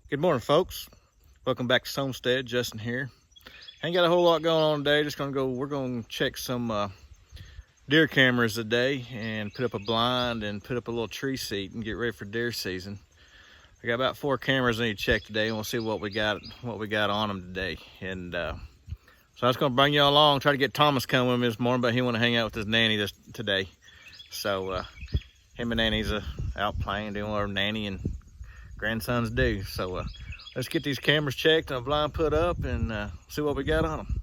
Good morning, folks. Welcome back to HomeStead. Justin here. Ain't got a whole lot going on today. We're gonna check some deer cameras today and put up a blind and put up a little tree seat and get ready for deer season. I got about 4 cameras I need to check today, and we'll see what we got on them today. And so I was gonna bring y'all along, try to get Thomas coming with me this morning, but he want to hang out with his nanny today. So him and Nanny's out playing, doing what our nanny and grandsons do. So let's get these cameras checked and a blind put up and see what we got on them.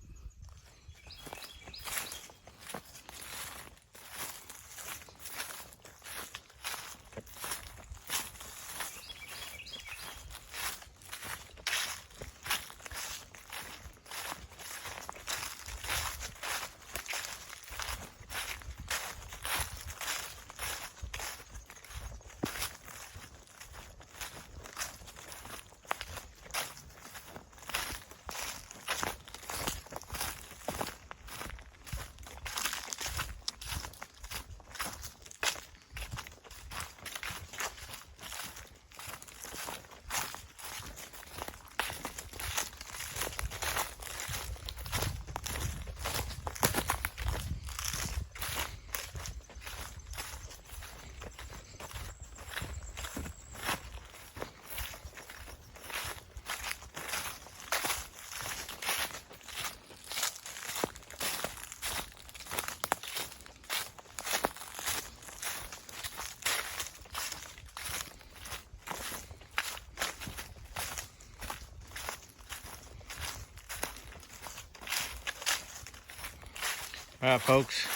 All right, folks,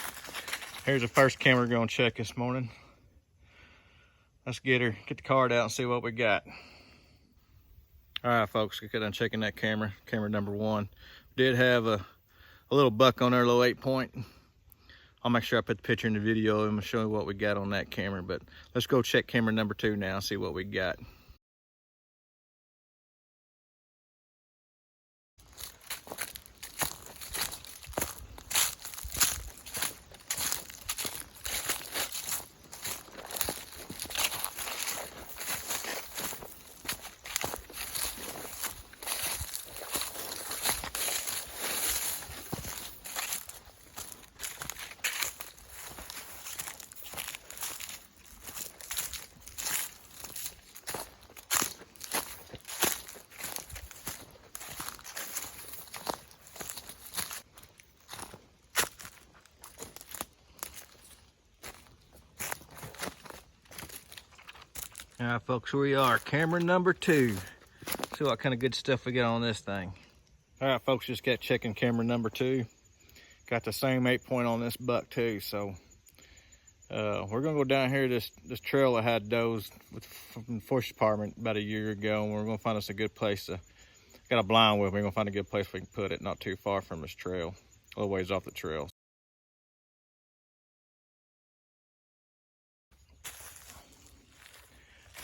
here's the first camera we're gonna check this morning. Let's get the card out and see what we got. All right, folks, get done checking that camera number 1. Did have a little buck on there, a little 8-point. I'll make sure I put the picture in the video and show you what we got on that camera, but let's go check camera number 2 now and see what we got. All right, folks, here we are, camera number 2. See what kind of good stuff we got on this thing. All right, folks, just got checking camera number 2. Got the same 8-point on this buck too. So we're gonna go down here this trail I had does from the forest department about a year ago, and we're gonna find us a good place to. Got a blind with me. We're gonna find a good place we can put it, not too far from this trail, a little ways off the trail.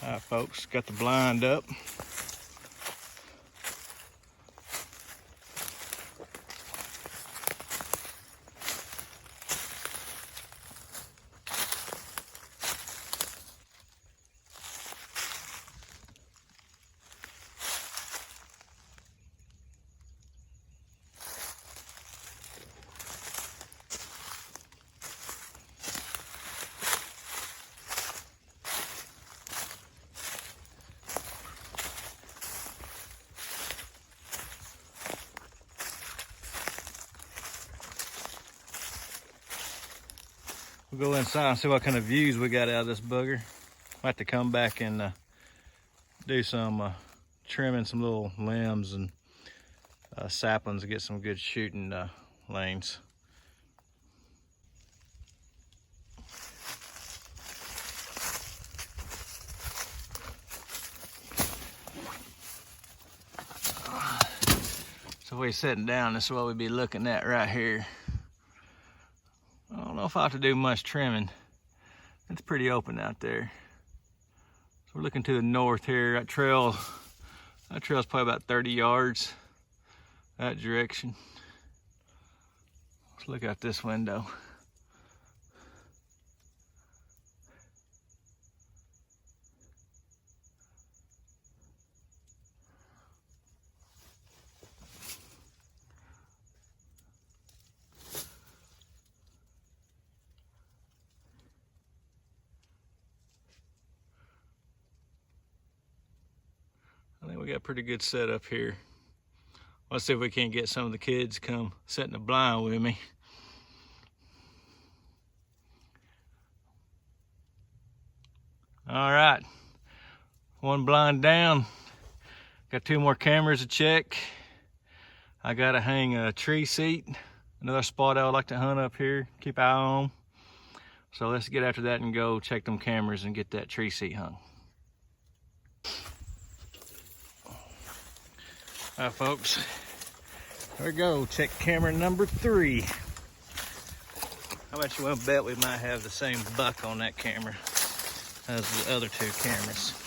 All right, folks, got the blind up. We'll go inside and see what kind of views we got out of this booger. Might have to come back and do some trimming some little limbs and saplings to get some good shooting lanes. So we're sitting down, this is what we'd be looking at right here. I don't know if I have to do much trimming. It's pretty open out there. So we're looking to the north here. That trail's probably about 30 yards that direction. Let's look out this window. I think we got a pretty good setup here. Let's see if we can't get some of the kids come sit in the blind with me. All right, one blind down. Got 2 more cameras to check. I gotta hang a tree seat. Another spot I would like to hunt up here, keep an eye on. So let's get after that and go check them cameras and get that tree seat hung. All right, folks, there we go, check camera number 3. How much you want to bet we might have the same buck on that camera as the other 2 cameras?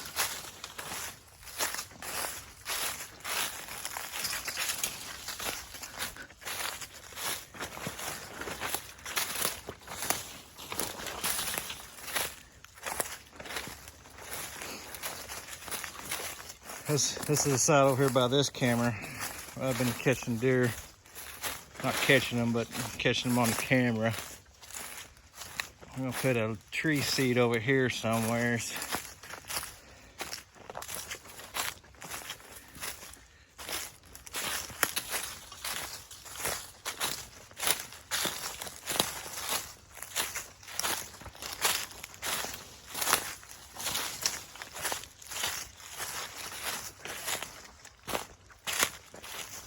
This is the side over here by this camera. I've been catching deer, not catching them, but catching them on the camera. I'm gonna put a tree seat over here somewhere.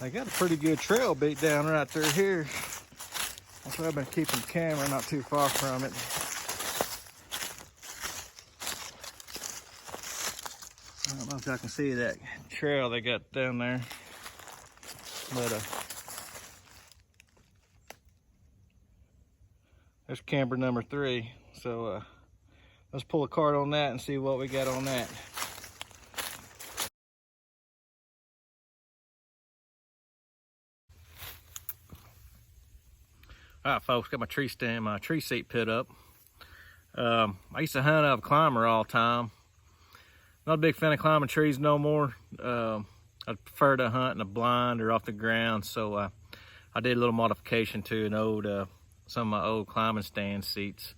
I got a pretty good trail beat down right through here. That's why I've been keeping the camera not too far from it. I don't know if y'all can see that trail they got down there, but there's camera number 3. So let's pull a card on that and see what we got on that. All right, folks, got my tree stand, my tree seat put up. I used to hunt out of a climber all the time. Not a big fan of climbing trees no more. I'd prefer to hunt in a blind or off the ground, so I did a little modification to an old, some of my old climbing stand seats.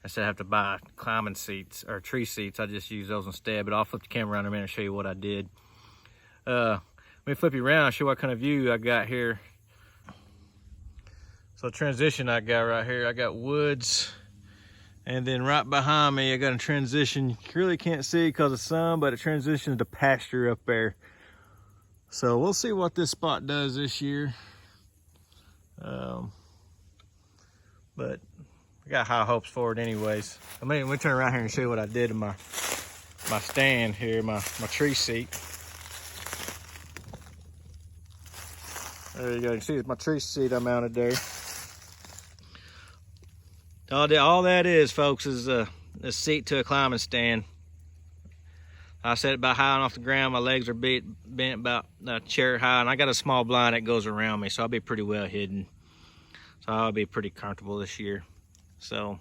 Instead of have to buy climbing seats or tree seats, I just use those instead, but I'll flip the camera around in a minute and show you what I did. Let me flip you around and show you what kind of view I got here. So transition I got right here, I got woods, and then right behind me I got a transition. You really can't see because of sun, but it transitions to pasture up there. So we'll see what this spot does this year. But I got high hopes for it anyways. I mean, let me turn around here and show you what I did to my stand here, my tree seat. There you go, you can see my tree seat I mounted there. All that is, folks, is a seat to a climbing stand. I set it about high and off the ground. My legs are bent about chair high, and I got a small blind that goes around me, so I'll be pretty well hidden. So I'll be pretty comfortable this year. So, all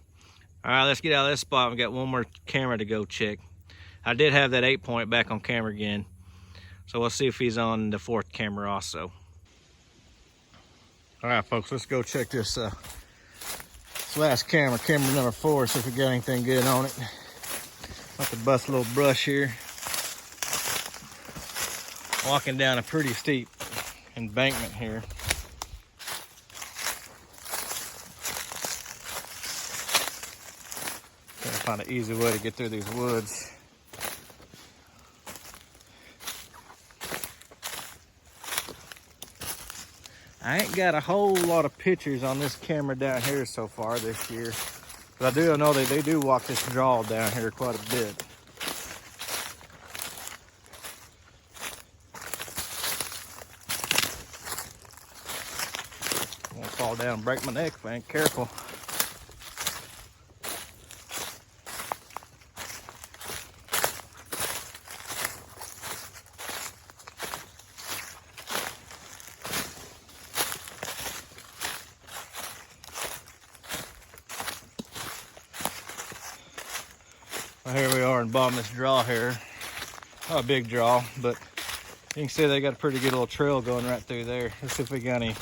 right, let's get out of this spot. We got one more camera to go check. I did have that 8-point back on camera again, so we'll see if he's on the 4th camera also. All right, folks, let's go check this last camera number 4, see if we got anything good on it. About to bust a little brush here. Walking down a pretty steep embankment here. Trying to find an easy way to get through these woods. I ain't got a whole lot of pictures on this camera down here so far this year. But I do know they do walk this draw down here quite a bit. I won't fall down and break my neck if I ain't careful. Well, here we are in bottom of this draw here. Not a big draw, but you can see they got a pretty good little trail going right through there. Let's see if we got any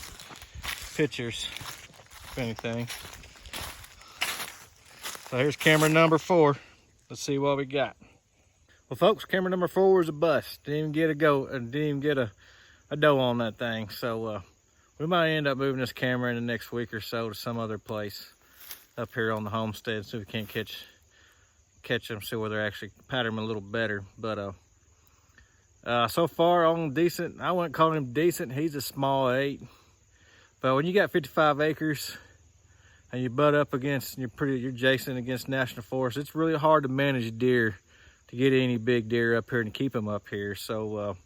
pictures, if anything. So here's camera number 4. Let's see what we got. Well, folks, camera number 4 was a bust. Didn't even get a go. Didn't even get a doe on that thing. So we might end up moving this camera in the next week or so to some other place up here on the homestead, so we can't catch them, see where they're actually pattern them a little better. But so far on decent, I wouldn't call him decent. He's a small 8. But when you got 55 acres and you butt up against, you're adjacent against national forest, it's really hard to manage deer, to get any big deer up here and keep them up here. So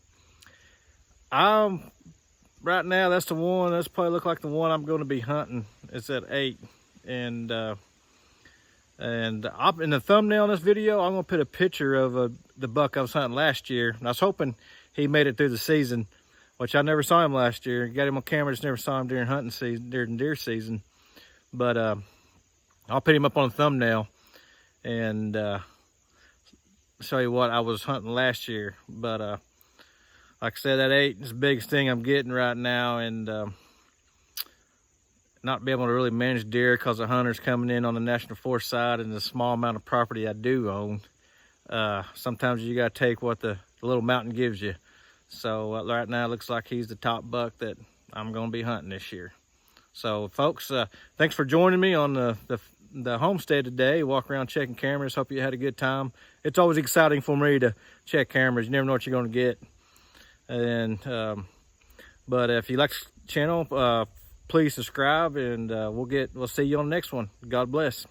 right now, that's the one. That's probably look like the one I'm going to be hunting. It's at 8, and in the thumbnail of this video, I'm going to put a picture of the buck I was hunting last year. And I was hoping he made it through the season, which I never saw him last year. Got him on camera, just never saw him during hunting season, during deer season. But I'll put him up on a thumbnail and show you what I was hunting last year. But like I said, that 8 is the biggest thing I'm getting right now, and not be able to really manage deer because the hunters coming in on the national forest side and the small amount of property I do own. Sometimes you got to take what the little mountain gives you. So right now it looks like he's the top buck that I'm going to be hunting this year. So folks, thanks for joining me on the homestead today. Walk around checking cameras. Hope you had a good time. It's always exciting for me to check cameras. You never know what you're going to get. And but if you like the channel, please subscribe, and we'll see you on the next one. God bless.